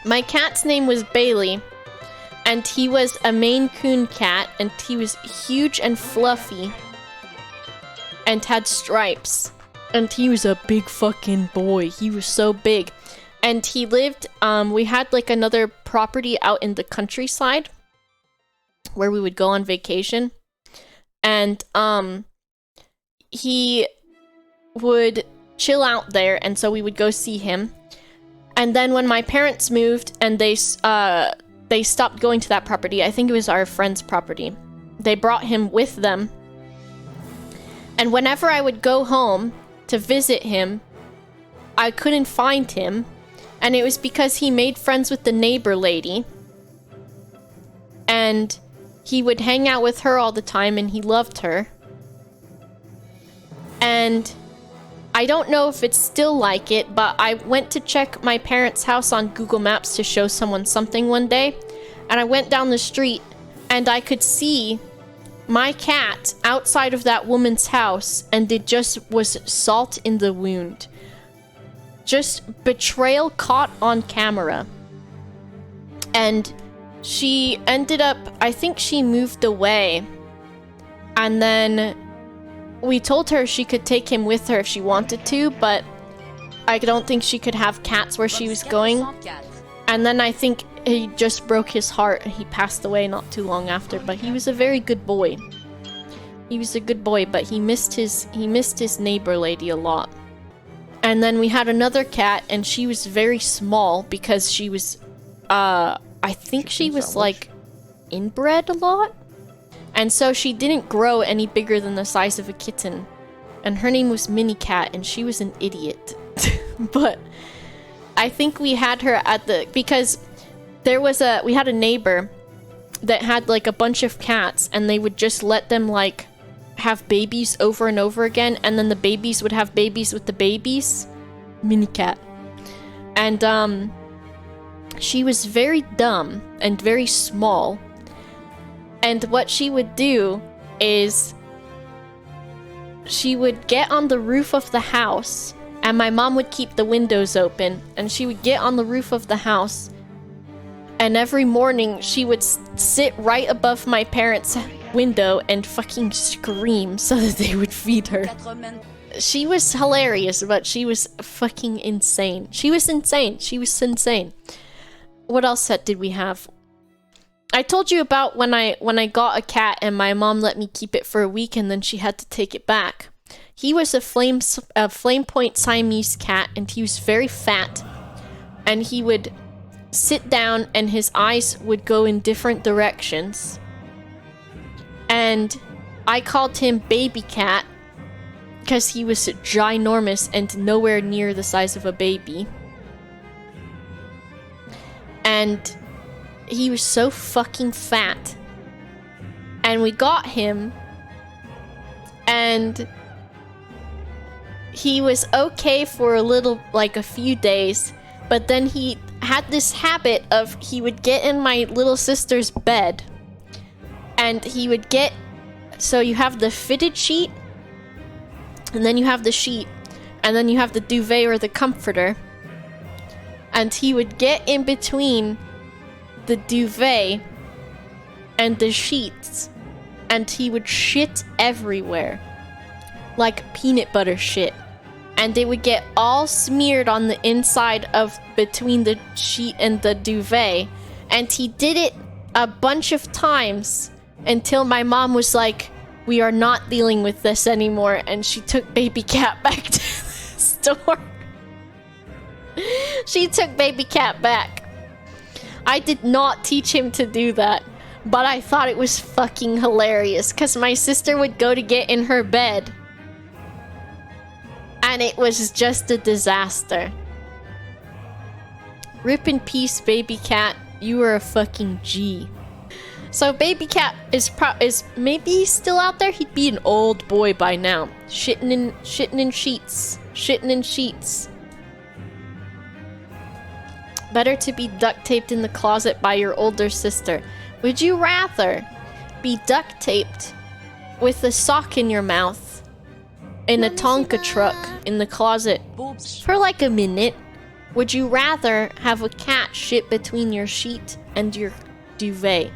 My cat's name was Bailey, and he was a Maine Coon cat, and he was huge and fluffy, and had stripes. And he was a big fucking boy. He was so big. And he lived, we had like another property out in the countryside where we would go on vacation. And he would chill out there, and so we would go see him. And then when my parents moved and they stopped going to that property, I think it was our friend's property, they brought him with them. And whenever I would go home to visit him, I couldn't find him. And it was because he made friends with the neighbor lady. And he would hang out with her all the time, and he loved her. And I don't know if it's still like it, but I went to check my parents' house on Google Maps to show someone something one day. And I went down the street, and I could see my cat outside of that woman's house, and it just was salt in the wound. Just betrayal caught on camera. And she ended up, I think she moved away. And then we told her she could take him with her if she wanted to, but I don't think she could have cats where she was going. And then I think he just broke his heart and he passed away not too long after. But he was a very good boy. He was a good boy, but he missed his neighbor lady a lot. And then we had another cat, and she was very small because she was, I think she was like inbred a lot. And so she didn't grow any bigger than the size of a kitten. And her name was Minnie Cat, and she was an idiot. But I think we had her because we had a neighbor that had like a bunch of cats, and they would just let them like have babies over and over again, and then the babies would have babies with the babies. Minnie Cat. And she was very dumb and very small. And what she would do is she would get on the roof of the house, and my mom would keep the windows open, and she would get on the roof of the house, and every morning she would sit right above my parents' window and fucking scream so that they would feed her. She was hilarious, but she was fucking insane. She was insane. What else did we have? I told you about when I got a cat and my mom let me keep it for a week and then she had to take it back. He was a flame point Siamese cat, and he was very fat, and he would sit down and his eyes would go in different directions. And I called him Baby Cat because he was ginormous and nowhere near the size of a baby. And he was so fucking fat. And we got him, and he was okay for a few days, but then he had this habit of he would get in my little sister's bed, and he would get, so you have the fitted sheet, and then you have the sheet, and then you have the duvet or the comforter, and he would get in between the duvet and the sheets, and he would shit everywhere, like peanut butter shit, and it would get all smeared on the inside of between the sheet and the duvet. And he did it a bunch of times until my mom was like, we are not dealing with this anymore, and she took Baby Cat back to the store. She took Baby Cat back. I did not teach him to do that, but I thought it was fucking hilarious because my sister would go to get in her bed, and it was just a disaster. Rip in peace, Baby Cat. You were a fucking G. So Baby Cat is maybe he's still out there. He'd be an old boy by now, shitting in sheets. Better to be duct taped in the closet by your older sister. Would you rather be duct taped with a sock in your mouth in a Tonka truck in the closet for like a minute Would you rather have a cat shit between your sheet and your duvet?